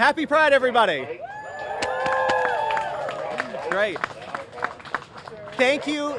Happy Pride, everybody. Great. Thank you.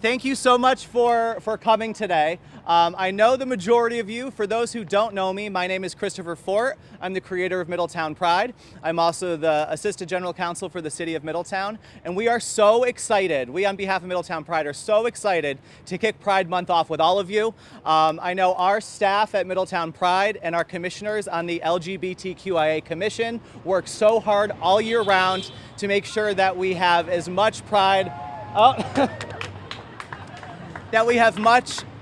Thank you so much for coming today. I know the majority of you. For those who don't know me, my name is Christopher Fort. I'm the creator of Middletown Pride. I'm also the Assistant General Counsel for the City of Middletown. And we are so excited. We, on behalf of Middletown Pride, are so excited to kick Pride Month off with all of you. I know our staff at Middletown Pride and our commissioners on the LGBTQIA Commission work so hard all year round to make sure that we have as much pride. That we have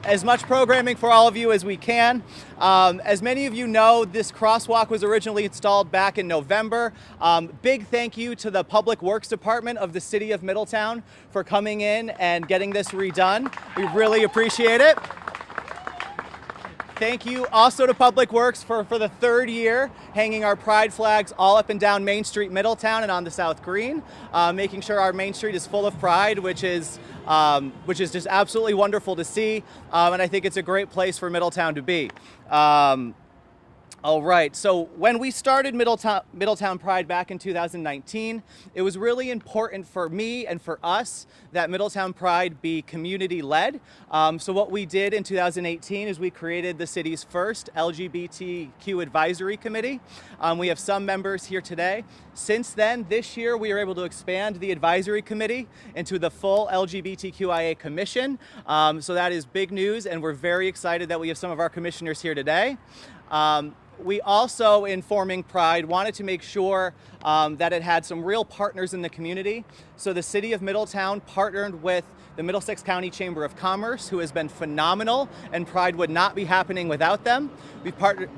as much programming for all of you as we can. As many of you know, this crosswalk was originally installed back in November. Big thank you to the Public Works Department of the City of Middletown for coming in and getting this redone. We really appreciate it. Thank you also to Public Works for the third year hanging our pride flags all up and down Main Street, Middletown, and on the South Green, making sure our Main Street is full of pride, which is just absolutely wonderful to see, and I think it's a great place for Middletown to be. All right, so when we started Middletown Pride back in 2019, it was really important for me and for us that Middletown Pride be community-led. So what we did in 2018 is we created the city's first LGBTQ advisory committee. We have some members here today. Since then, this year, we were able to expand the advisory committee into the full LGBTQIA commission. So that is big news, and we're very excited that we have some of our commissioners here today. We also, in forming Pride, wanted to make sure that it had some real partners in the community. So the City of Middletown partnered with the Middlesex County Chamber of Commerce, who has been phenomenal, and Pride would not be happening without them. We partnered.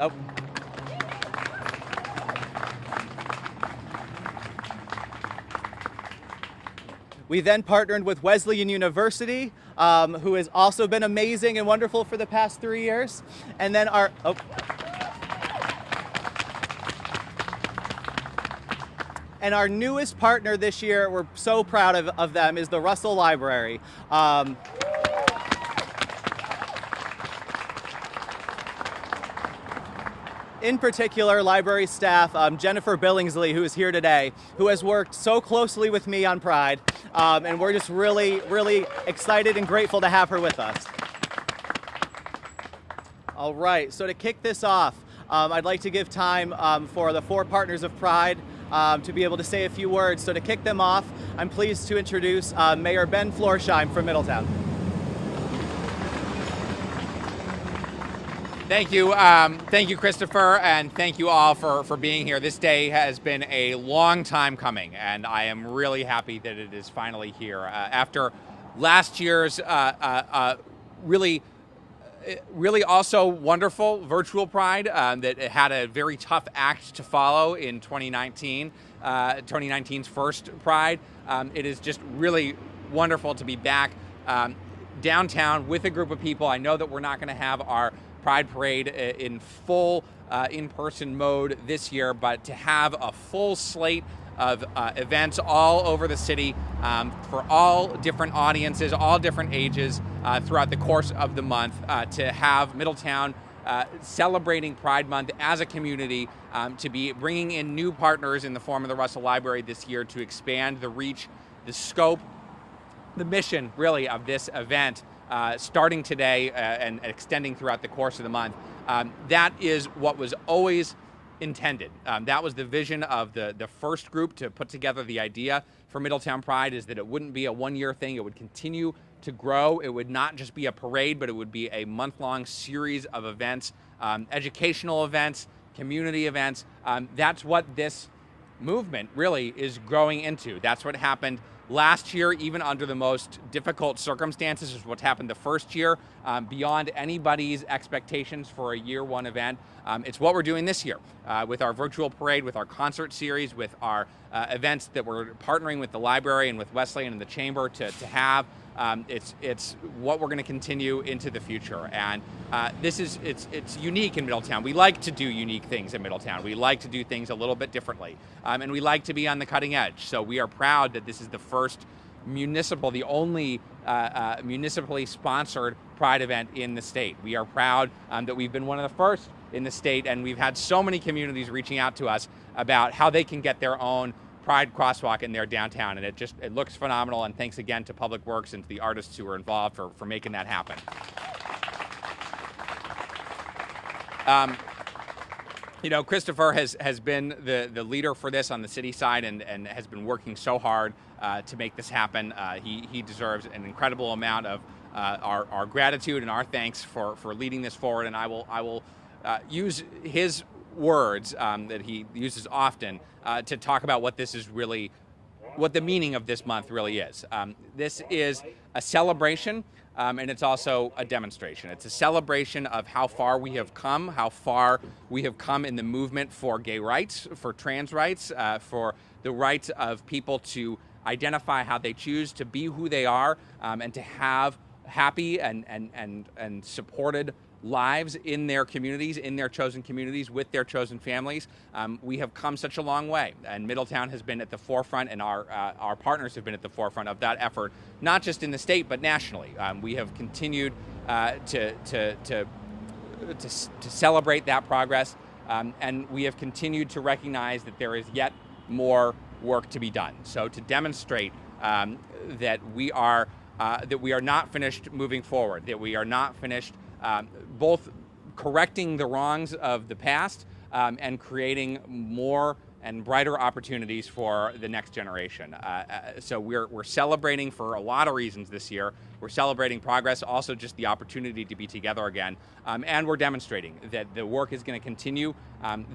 We then partnered with Wesleyan University, who has also been amazing and wonderful for the past 3 years. And then And our newest partner this year, we're so proud of them, is the Russell Library. In particular, library staff, Jennifer Billingsley, who is here today, who has worked so closely with me on Pride, and we're just really, really excited and grateful to have her with us. All right, so to kick this off, I'd like to give time for the four partners of Pride to be able to say a few words. So to kick them off, I'm pleased to introduce Mayor Ben Florsheim from Middletown. Thank you. Thank you, Christopher, and thank you all for being here. This day has been a long time coming, and I am really happy that it is finally here. After last year's really also wonderful virtual Pride that had a very tough act to follow in 2019, 2019's first Pride. It is just really wonderful to be back downtown with a group of people. I know that we're not going to have our Pride Parade in full in-person mode this year, but to have a full slate of events all over the city for all different audiences, all different ages throughout the course of the month, to have Middletown celebrating Pride Month as a community, to be bringing in new partners in the form of the Russell Library this year to expand the reach, the scope, the mission really of this event, starting today and extending throughout the course of the month. That is what was always intended. That was the vision of the first group to put together the idea for Middletown Pride, is that it wouldn't be a one-year thing. It would continue to grow. It would not just be a parade, but it would be a month-long series of events, educational events, community events. That's what this movement really is growing into. That's what happened last year, even under the most difficult circumstances, is what happened the first year, beyond anybody's expectations for a year one event. It's what we're doing this year with our virtual parade, with our concert series, with our events that we're partnering with the library and with Wesleyan and the Chamber to have. It's what we're going to continue into the future, and it's unique in Middletown. We like to do unique things in Middletown. We like to do things a little bit differently, and we like to be on the cutting edge. So we are proud that this is the first the only municipally sponsored Pride event in the state. We are proud that we've been one of the first in the state, and we've had so many communities reaching out to us about how they can get their own Pride crosswalk in their downtown, and it looks phenomenal. And thanks again to Public Works and to the artists who are involved for making that happen. Christopher has been the leader for this on the city side and has been working so hard to make this happen. He deserves an incredible amount of our gratitude and our thanks for leading this forward. And I will use his words that he uses often to talk about what this is really, what the meaning of this month really is. This is a celebration, and it's also a demonstration. It's a celebration of how far we have come in the movement for gay rights, for trans rights, for the rights of people to identify how they choose, to be who they are, and to have happy and supported lives in their communities, in their chosen communities, with their chosen families. We have come such a long way, and Middletown has been at the forefront, and our partners have been at the forefront of that effort, not just in the state, but nationally. We have continued to celebrate that progress, and we have continued to recognize that there is yet more work to be done. So to demonstrate that we are not finished moving forward, that we are not finished both correcting the wrongs of the past and creating more and brighter opportunities for the next generation. So we're celebrating for a lot of reasons this year. We're celebrating progress, also just the opportunity to be together again, and we're demonstrating that the work is going to continue,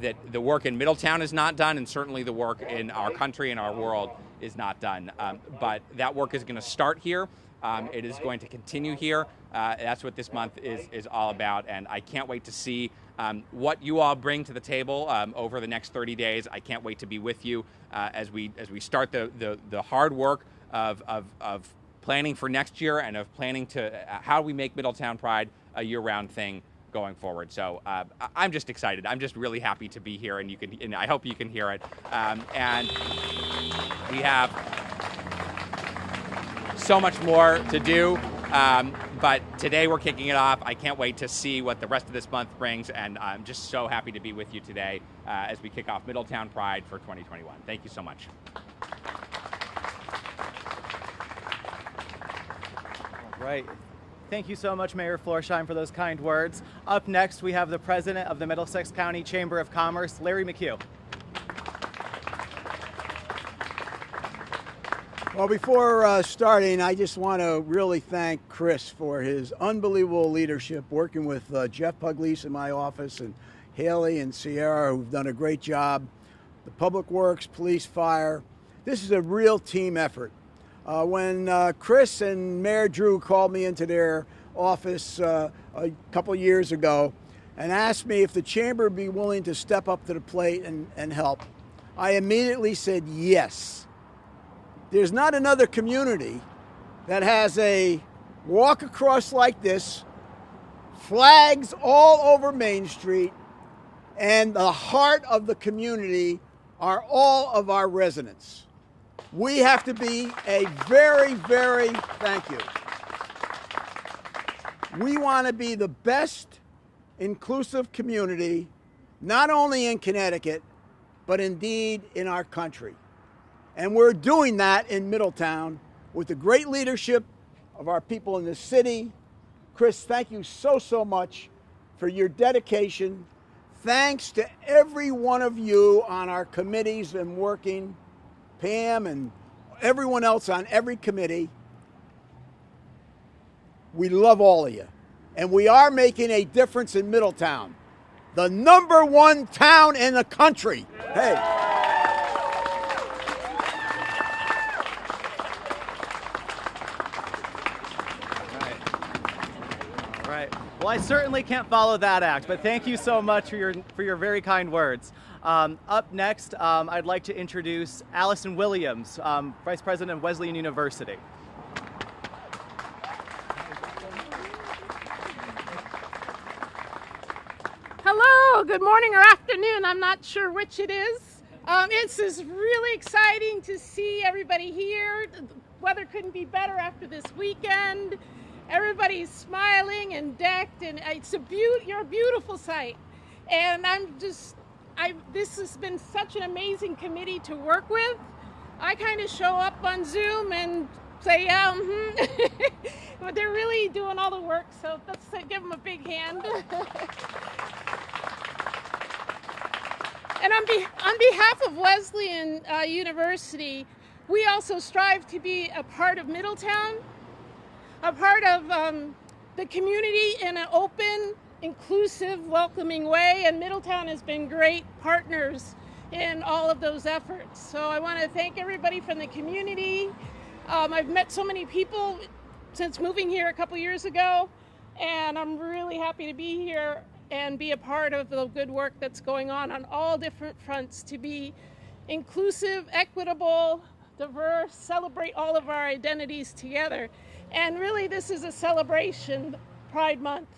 that the work in Middletown is not done, and certainly the work in our country and our world is not done. But that work is going to start here. It is going to continue here. That's what this month is all about, and I can't wait to see what you all bring to the table over the next 30 days. I can't wait to be with you as we start the hard work of planning for next year and of planning to how we make Middletown Pride a year-round thing going forward. So I'm just excited. I'm just really happy to be here, and I hope you can hear it. And we have so much more to do, but today we're kicking it off. I can't wait to see what the rest of this month brings, and I'm just so happy to be with you today as we kick off Middletown Pride for 2021. Thank you so much. Right. Thank you so much, Mayor Florsheim, for those kind words. Up next, we have the President of the Middlesex County Chamber of Commerce, Larry Mchugh. Well, before starting, I just want to really thank Chris for his unbelievable leadership, working with Jeff Pugliese in my office and Haley and Sierra, who've done a great job. The Public Works, Police, Fire. This is a real team effort. When Chris and Mayor Drew called me into their office a couple years ago and asked me if the chamber would be willing to step up to the plate and help, I immediately said yes. There's not another community that has a walk across like this, flags all over Main Street, and the heart of the community are all of our residents. We have to be a very, very, thank you. We want to be the best inclusive community, not only in Connecticut, but indeed in our country. And we're doing that in Middletown with the great leadership of our people in the city. Chris, thank you so much for your dedication. Thanks to every one of you on our committees and working, Pam and everyone else on every committee. We love all of you. And we are making a difference in Middletown, the #1 town in the country. Hey. Well, I certainly can't follow that act, but thank you so much for your very kind words. Up next, I'd like to introduce Allison Williams, Vice President of Wesleyan University. Hello, good morning or afternoon. I'm not sure which it is. It's just really exciting to see everybody here. The weather couldn't be better after this weekend. Everybody's smiling and decked, and you're a beautiful sight. And this has been such an amazing committee to work with. I kind of show up on Zoom and say, yeah, but they're really doing all the work, so let's give them a big hand. And on behalf of Wesleyan University, we also strive to be a part of Middletown, a part of the community in an open, inclusive, welcoming way, and Middletown has been great partners in all of those efforts. So I want to thank everybody from the community. I've met so many people since moving here a couple years ago, and I'm really happy to be here and be a part of the good work that's going on all different fronts to be inclusive, equitable, diverse, celebrate all of our identities together. And really this is a celebration, Pride Month.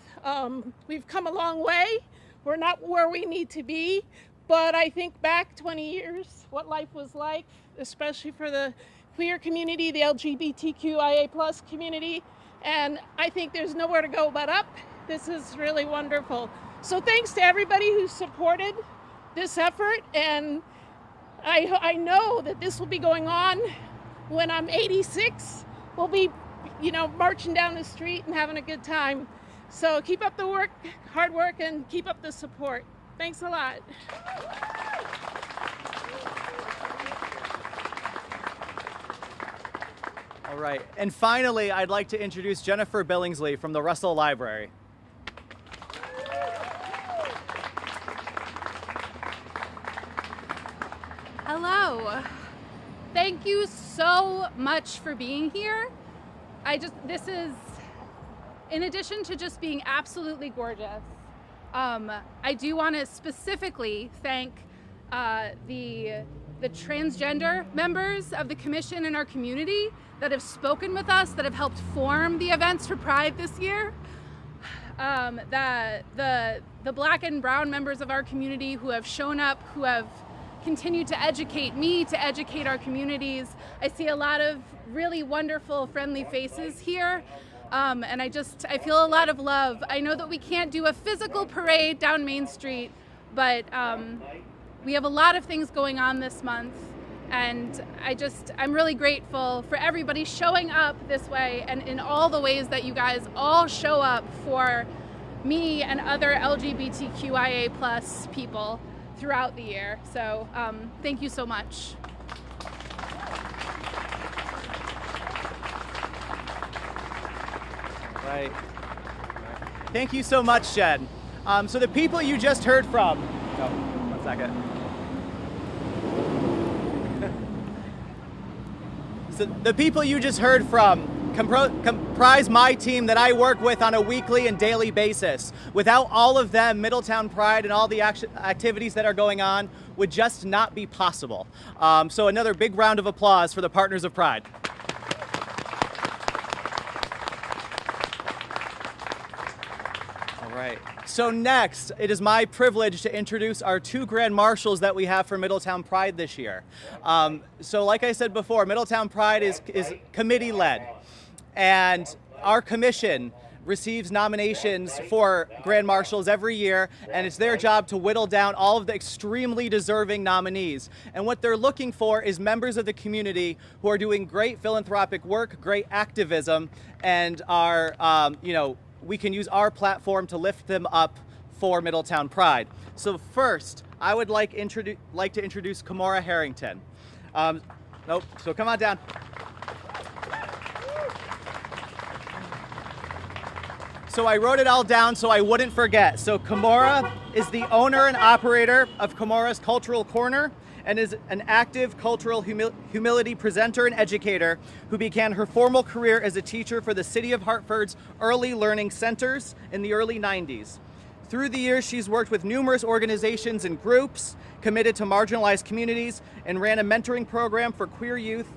We've come a long way. We're not where we need to be, but I think back 20 years, what life was like, especially for the queer community, the LGBTQIA+ community, and I think there's nowhere to go but up. This is really wonderful. So thanks to everybody who supported this effort, and I know that this will be going on when I'm 86. We'll be, marching down the street and having a good time. So keep up the work, hard work, and keep up the support. Thanks a lot. All right, and finally, I'd like to introduce Jennifer Billingsley from the Russell Library. Hello. Thank you so much for being here. This is, in addition to just being absolutely gorgeous, I do want to specifically thank the transgender members of the commission in our community that have spoken with us, that have helped form the events for Pride this year. The Black and brown members of our community who have shown up, who have continued to educate me, to educate our communities. I see a lot of really wonderful, friendly faces here. And I feel a lot of love. I know that we can't do a physical parade down Main Street, but we have a lot of things going on this month. And I'm really grateful for everybody showing up this way and in all the ways that you guys all show up for me and other LGBTQIA+ people throughout the year. So thank you so much. Right. Thank you so much, Jen. So the people you just heard from, one second. So the people you just heard from comprise my team that I work with on a weekly and daily basis. Without all of them, Middletown Pride and all the activities that are going on would just not be possible. So another big round of applause for the Partners of Pride. All right. So next, it is my privilege to introduce our two Grand Marshals that we have for Middletown Pride this year. So like I said before, Middletown Pride is committee-led, and our commission receives nominations for Grand Marshals every year, and it's their job to whittle down all of the extremely deserving nominees. And what they're looking for is members of the community who are doing great philanthropic work, great activism, and are, we can use our platform to lift them up for Middletown Pride. So first, I would like to introduce Kamara Harrington. So come on down. So I wrote it all down so I wouldn't forget. So Kamara is the owner and operator of Kamara's Cultural Corner and is an active cultural humility presenter and educator who began her formal career as a teacher for the City of Hartford's Early Learning Centers in the early 90s. Through the years, she's worked with numerous organizations and groups committed to marginalized communities and ran a mentoring program for queer youth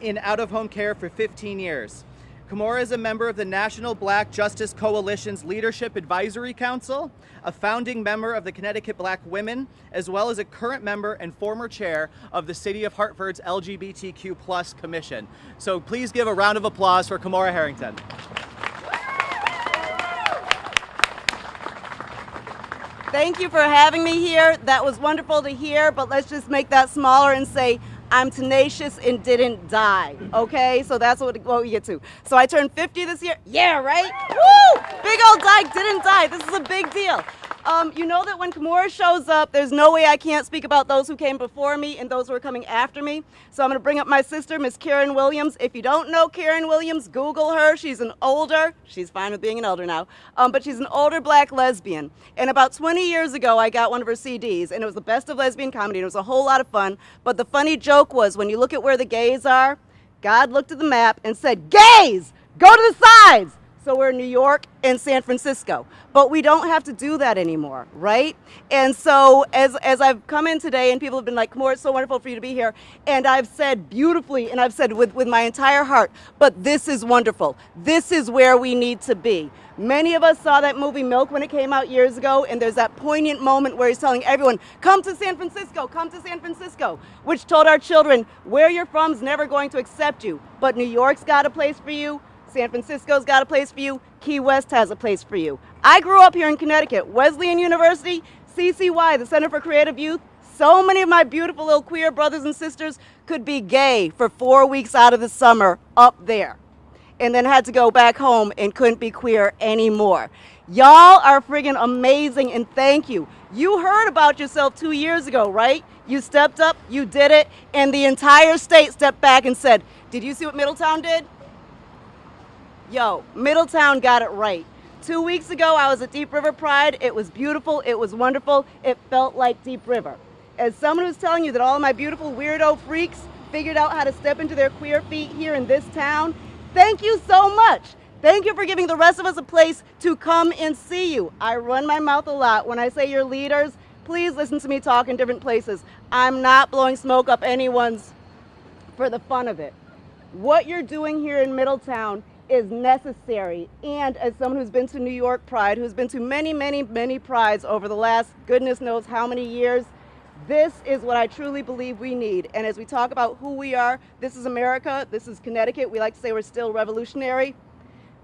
in out-of-home care for 15 years. Kamara is a member of the National Black Justice Coalition's Leadership Advisory Council, a founding member of the Connecticut Black Women, as well as a current member and former chair of the City of Hartford's LGBTQ+ Commission. So please give a round of applause for Kamara Harrington. Thank you for having me here. That was wonderful to hear, but let's just make that smaller and say, I'm tenacious and didn't die, okay? So that's what we get to. So I turned 50 this year. Yeah, right? Woo! Big old dyke, didn't die. This is a big deal. You know that when Kamara shows up, there's no way I can't speak about those who came before me and those who are coming after me. So I'm going to bring up my sister, Miss Karen Williams. If you don't know Karen Williams, Google her. She's fine with being an elder now, but she's an older black lesbian. And about 20 years ago, I got one of her CDs, and it was the best of lesbian comedy, and it was a whole lot of fun. But the funny joke was, when you look at where the gays are, God looked at the map and said, gays, go to the sides. So we're in New York and San Francisco, but we don't have to do that anymore, right? And so as I've come in today and people have been like, Kamara, it's so wonderful for you to be here. And I've said beautifully, and I've said with my entire heart, but this is wonderful. This is where we need to be. Many of us saw that movie Milk when it came out years ago, and there's that poignant moment where he's telling everyone, come to San Francisco, which told our children, where you're from is never going to accept you, but New York's got a place for you, San Francisco's got a place for you, Key West has a place for you. I grew up here in Connecticut, Wesleyan University, CCY, the Center for Creative Youth. So many of my beautiful little queer brothers and sisters could be gay for 4 weeks out of the summer up there, and then had to go back home and couldn't be queer anymore. Y'all are friggin' amazing, and thank you. You heard about yourself 2 years ago, right? You stepped up, you did it, and the entire state stepped back and said, did you see what Middletown did? Yo, Middletown got it right. 2 weeks ago, I was at Deep River Pride. It was beautiful, it was wonderful, it felt like Deep River. As someone who's telling you that all of my beautiful weirdo freaks figured out how to step into their queer feet here in this town, thank you so much. Thank you for giving the rest of us a place to come and see you. I run my mouth a lot. When I say you're leaders, please listen to me talk in different places. I'm not blowing smoke up anyone's for the fun of it. What you're doing here in Middletown is necessary, and as someone who's been to New York Pride, who's been to many, many, many prides over the last goodness knows how many years, this is what I truly believe we need. And as we talk about who we are, this is America, this is Connecticut, we like to say we're still revolutionary.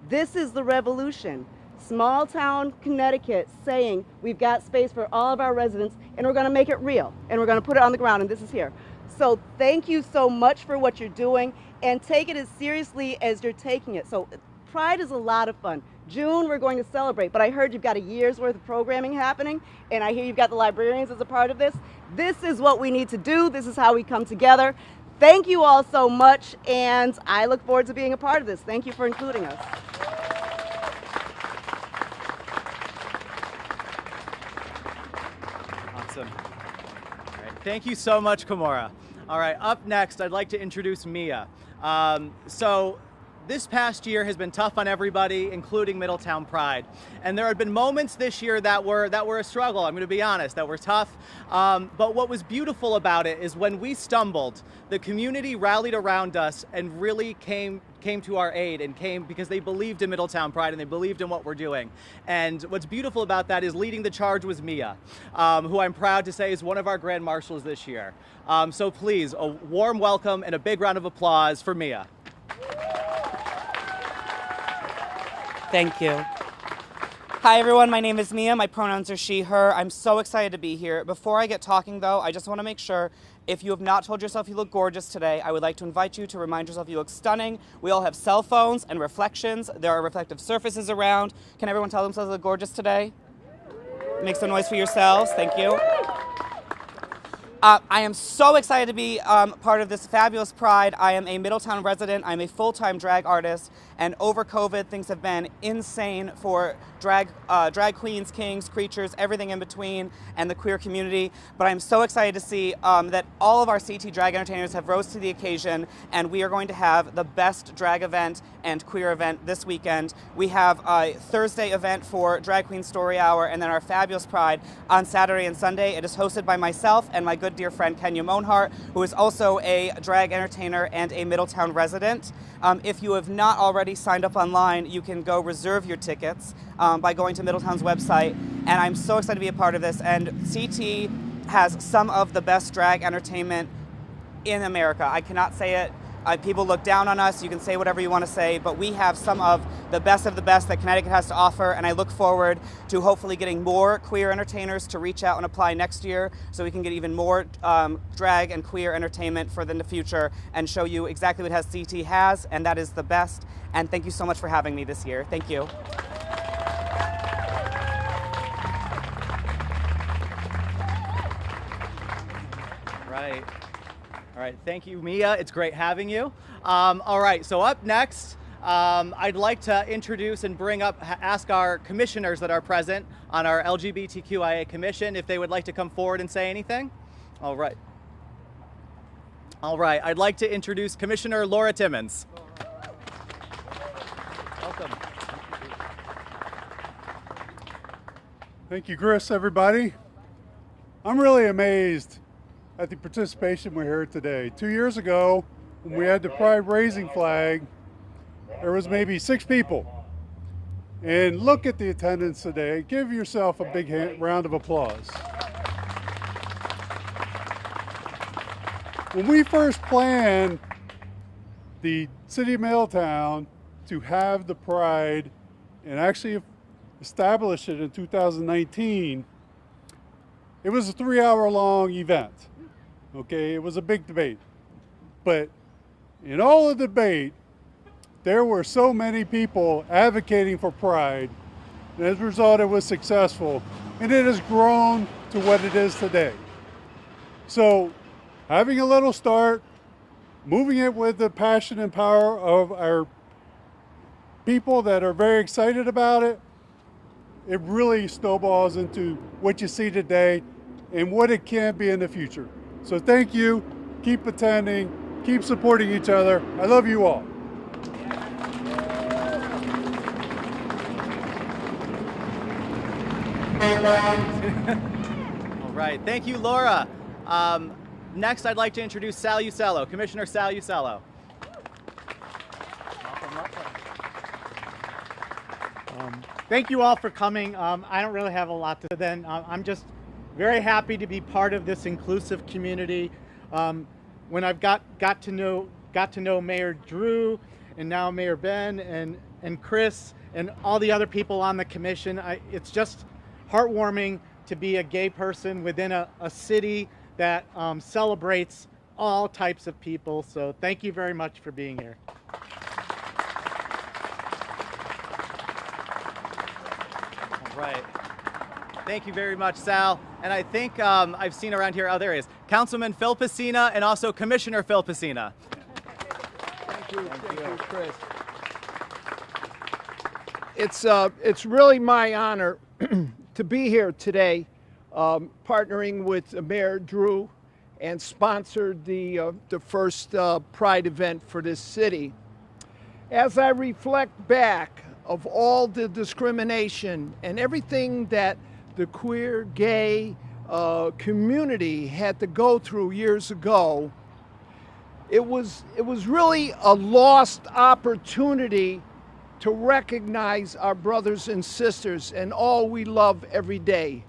This is the revolution. Small town Connecticut saying we've got space for all of our residents, and we're going to make it real, and we're going to put it on the ground, and this is here. So thank you so much for what you're doing, and take it as seriously as you're taking it. So Pride is a lot of fun. June, we're going to celebrate, but I heard you've got a year's worth of programming happening, and I hear you've got the librarians as a part of this. This is what we need to do. This is how we come together. Thank you all so much, and I look forward to being a part of this. Thank you for including us. Awesome. All right. Thank you so much, Kamara. All right, up next, I'd like to introduce Mia. So this past year has been tough on everybody, including Middletown Pride. And there have been moments this year that were a struggle, I'm going to be honest, that were tough. But what was beautiful about it is when we stumbled, the community rallied around us and really came to our aid, and came because they believed in Middletown Pride and they believed in what we're doing. And what's beautiful about that is leading the charge was Mia, who I'm proud to say is one of our Grand Marshals this year. So please, a warm welcome and a big round of applause for Mia. Thank you. Hi everyone, my name is Mia. My pronouns are she, her. I'm so excited to be here. Before I get talking though, I just want to make sure, if you have not told yourself you look gorgeous today, I would like to invite you to remind yourself you look stunning. We all have cell phones and reflections. There are reflective surfaces around. Can everyone tell themselves they look gorgeous today? Make some noise for yourselves. Thank you. I am so excited to be part of this fabulous Pride. I am a Middletown resident. I'm a full-time drag artist, and over COVID, things have been insane for drag queens, kings, creatures, everything in between, and the queer community. But I'm so excited to see that all of our CT drag entertainers have rose to the occasion, and we are going to have the best drag event and queer event this weekend. We have a Thursday event for Drag Queen Story Hour, and then our fabulous Pride on Saturday and Sunday. It is hosted by myself and my good dear friend Kenya Monhart, who is also a drag entertainer and a Middletown resident. If you have not already signed up online, you can go reserve your tickets by going to Middletown's website, and I'm so excited to be a part of this. And CT has some of the best drag entertainment in America. I cannot say it People look down on us. You can say whatever you want to say, but we have some of the best that Connecticut has to offer, and I look forward to hopefully getting more queer entertainers to reach out and apply next year so we can get even more drag and queer entertainment for the future and show you exactly what CT has, and that is the best. And thank you so much for having me this year. Thank you. Right. All right. Thank you, Mia. It's great having you. All right. So up next, I'd like to introduce and ask our commissioners that are present on our LGBTQIA commission if they would like to come forward and say anything. All right. All right. I'd like to introduce Commissioner Laura Timmons. Welcome. Thank you, Chris, everybody. I'm really amazed at the participation we're here today. 2 years ago, when we had the Pride raising flag, there was maybe 6 people. And look at the attendance today. Give yourself a big round of applause. When we first planned the city of Middletown to have the Pride and actually establish it in 2019, it was a 3-hour-long event. Okay, it was a big debate. But in all the debate, there were so many people advocating for Pride, and as a result, it was successful, and it has grown to what it is today. So, having a little start, moving it with the passion and power of our people that are very excited about it, it really snowballs into what you see today and what it can be in the future. So thank you, keep attending, keep supporting each other. I love you all. All right, thank you, Laura. Next, I'd like to introduce Sal Usello, Commissioner Sal Usello. Thank you all for coming. I don't really have a lot to say then. I'm just very happy to be part of this inclusive community. When I've got to know Mayor Drew and now Mayor Ben and Chris and all the other people on the commission, it's just heartwarming to be a gay person within a city that celebrates all types of people. So thank you very much for being here. Right. Thank you very much, Sal. And I think I've seen around here other areas. Councilman Phil Pacina and also Commissioner Phil Pacina. Thank you, Chris. It's really my honor to be here today, partnering with Mayor Drew and sponsored the first Pride event for this city. As I reflect back of all the discrimination and everything that the queer, gay community had to go through years ago, it was really a lost opportunity to recognize our brothers and sisters and all we love every day.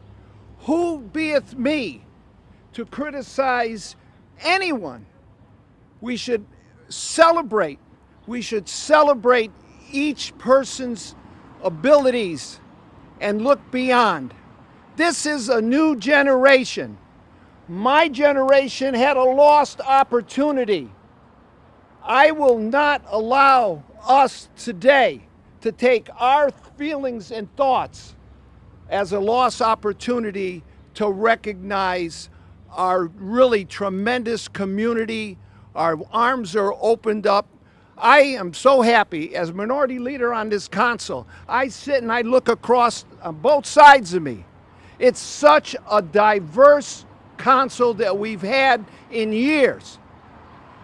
Who beeth me to criticize anyone? We should celebrate. We should celebrate each person's abilities and look beyond. This is a new generation. My generation had a lost opportunity. I will not allow us today to take our feelings and thoughts as a lost opportunity to recognize our really tremendous community. Our arms are opened up. I am so happy as minority leader on this council. I sit and I look across on both sides of me. It's such a diverse council that we've had in years.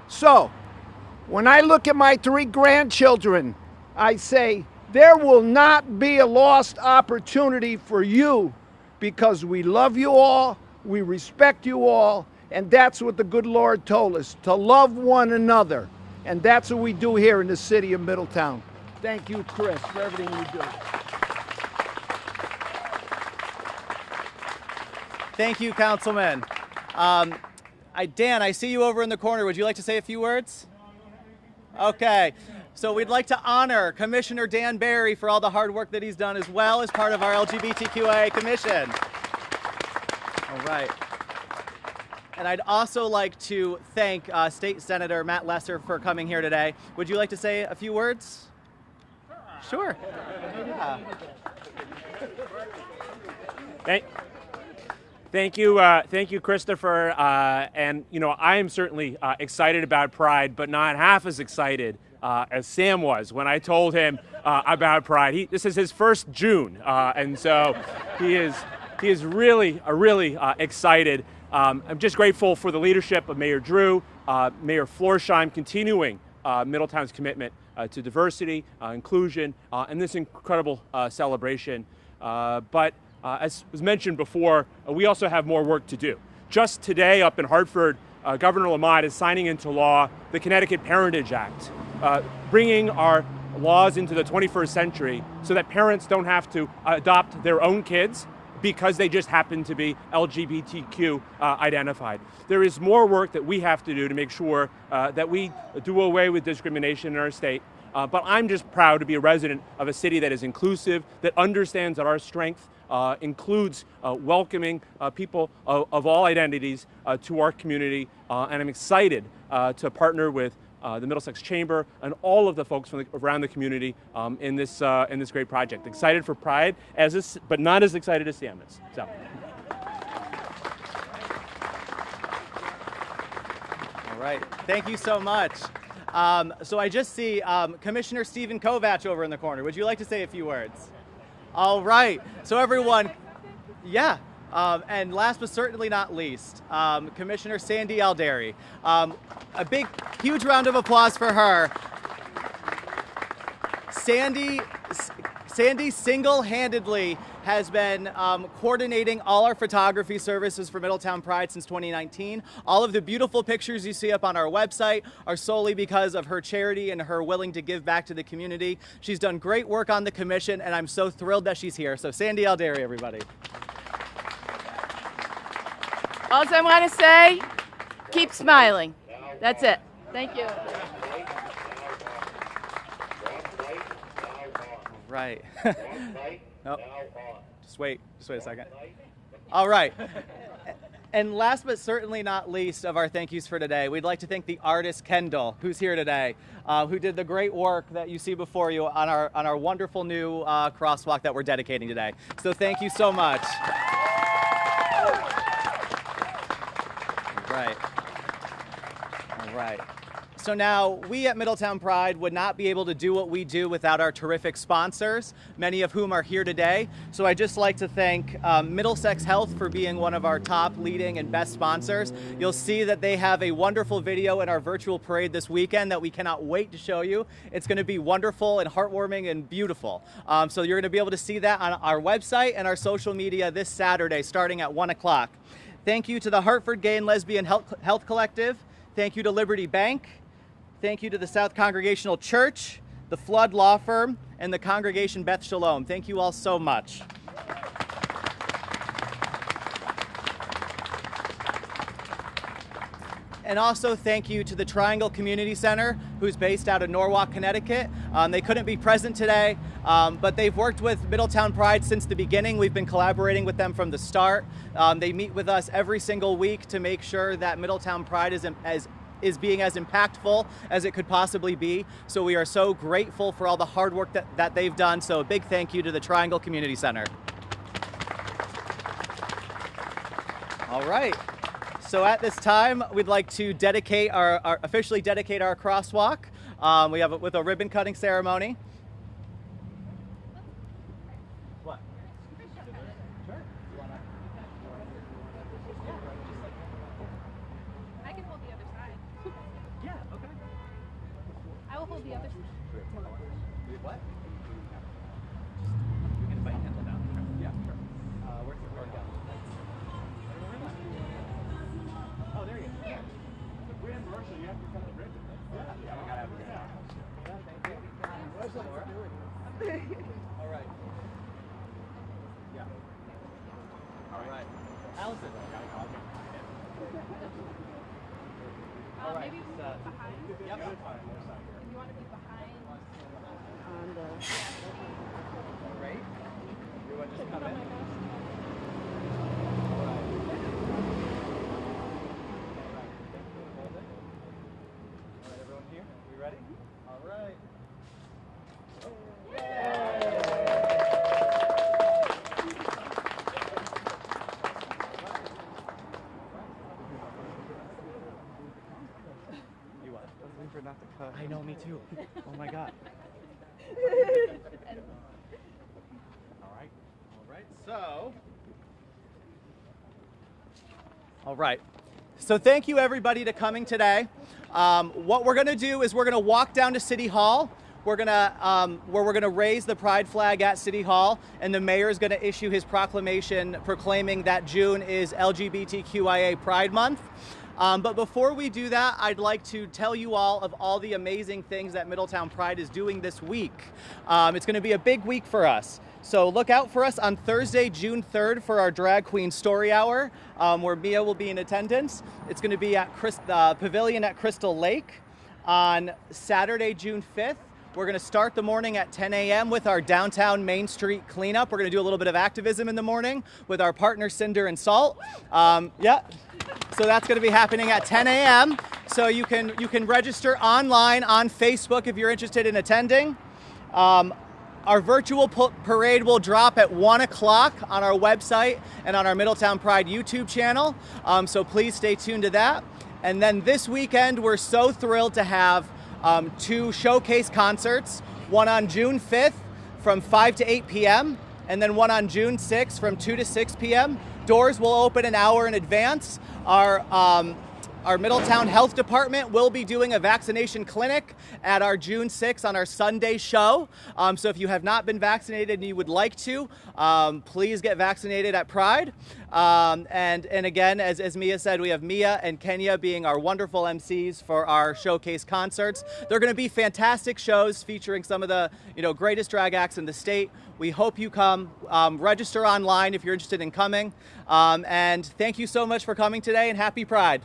So, when I look at my 3 grandchildren, I say, there will not be a lost opportunity for you because we love you all, we respect you all, and that's what the good Lord told us, to love one another. And that's what we do here in the city of Middletown. Thank you, Chris, for everything you do. Thank you, Councilman. Dan, I see you over in the corner. Would you like to say a few words? Okay, so we'd like to honor Commissioner Dan Barry for all the hard work that he's done as well as part of our LGBTQIA commission. All right. And I'd also like to thank State Senator Matt Lesser for coming here today. Would you like to say a few words? Sure. Yeah. Thank you, Christopher. And you know, I am certainly excited about Pride, but not half as excited as Sam was when I told him about Pride. This is his first June, and so he is really excited. I'm just grateful for the leadership of Mayor Drew, Mayor Florsheim, continuing Middletown's commitment to diversity, inclusion, and this incredible celebration. But as was mentioned before, we also have more work to do. Just today up in Hartford, Governor Lamont is signing into law the Connecticut Parentage Act, bringing our laws into the 21st century so that parents don't have to adopt their own kids because they just happen to be LGBTQ identified. There is more work that we have to do to make sure that we do away with discrimination in our state. But I'm just proud to be a resident of a city that is inclusive, that understands that our strength includes welcoming people of all identities to our community. And I'm excited to partner with the Middlesex Chamber and all of the folks from around the community in this great project. Excited for Pride, but not as excited as Sam is. So. All right, thank you so much. So I just see Commissioner Stephen Kovach over in the corner. Would you like to say a few words? All right, so everyone, yeah. And last but certainly not least, Commissioner Sandy Alderi. A big, huge round of applause for her. Sandy single-handedly has been coordinating all our photography services for Middletown Pride since 2019. All of the beautiful pictures you see up on our website are solely because of her charity and her willing to give back to the community. She's done great work on the commission, and I'm so thrilled that she's here. So Sandy Alderi, everybody. All I want to say, keep smiling. That's it. Thank you. Right. Oh, just wait a second. All right. And last but certainly not least of our thank yous for today, we'd like to thank the artist Kendall, who's here today, who did the great work that you see before you on our wonderful new crosswalk that we're dedicating today. So thank you so much. Right. All right. So now, we at Middletown Pride would not be able to do what we do without our terrific sponsors, many of whom are here today. So I'd just like to thank Middlesex Health for being one of our top leading and best sponsors. You'll see that they have a wonderful video in our virtual parade this weekend that we cannot wait to show you. It's going to be wonderful and heartwarming and beautiful. So you're going to be able to see that on our website and our social media this Saturday starting at 1 o'clock. Thank you to the Hartford Gay and Lesbian Health Collective. Thank you to Liberty Bank. Thank you to the South Congregational Church, the Flood Law Firm, and the Congregation Beth Shalom. Thank you all so much. And also thank you to the Triangle Community Center, who's based out of Norwalk, Connecticut. They couldn't be present today, but they've worked with Middletown Pride since the beginning. We've been collaborating with them from the start. They meet with us every single week to make sure that Middletown Pride is being as impactful as it could possibly be. So we are so grateful for all the hard work that they've done. So a big thank you to the Triangle Community Center. All right. So at this time, we'd like to officially dedicate our crosswalk. We have it with a ribbon cutting ceremony. What? Sure. I can hold the other side. Yeah, okay. I will hold the other side. What? We can invite Kendall down. Yeah, sure. Where's the card down? Oh, there you go. We're in Marshall. You have to cut the ribbon. Yeah, we gotta have it. Yeah, thank you. Where's Laura? All right. Yeah. All right. Allison. All right. Maybe behind. Yep. want to be behind? Great. Everyone just come in. All right, everyone here? Are we ready? All right. You what? For not to cut. I know, me too. Oh my God. All right. All right. So thank you everybody to coming today. What we're going to do is we're going to walk down to City Hall. We're going to raise the pride flag at City Hall, and the mayor is going to issue his proclamation proclaiming that June is LGBTQIA Pride Month. But before we do that, I'd like to tell you all of all the amazing things that Middletown Pride is doing this week. It's going to be a big week for us. So look out for us on Thursday, June 3rd for our Drag Queen Story Hour, where Mia will be in attendance. It's going to be at Pavilion at Crystal Lake. On Saturday, June 5th, we're going to start the morning at 10 a.m. with our downtown Main Street cleanup. We're going to do a little bit of activism in the morning with our partner Cinder and Salt. So that's going to be happening at 10 a.m. So you can register online on Facebook if you're interested in attending. Our virtual parade will drop at 1 o'clock on our website and on our Middletown Pride YouTube channel. So please stay tuned to that. And then this weekend, we're so thrilled to have 2 showcase concerts, one on June 5th from 5 to 8 p.m. and then one on June 6th from 2 to 6 p.m. Doors will open an hour in advance. Our Middletown Health Department will be doing a vaccination clinic at our June 6th on our Sunday show. So if you have not been vaccinated and you would like to, please get vaccinated at Pride. And again, as Mia said, we have Mia and Kenya being our wonderful MCs for our showcase concerts. They're going to be fantastic shows featuring some of the greatest drag acts in the state. We hope you come. Register online if you're interested in coming. And thank you so much for coming today, and happy Pride.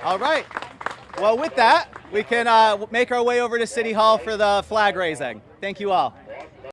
All right. Well, with that, we can make our way over to City Hall for the flag raising. Thank you all.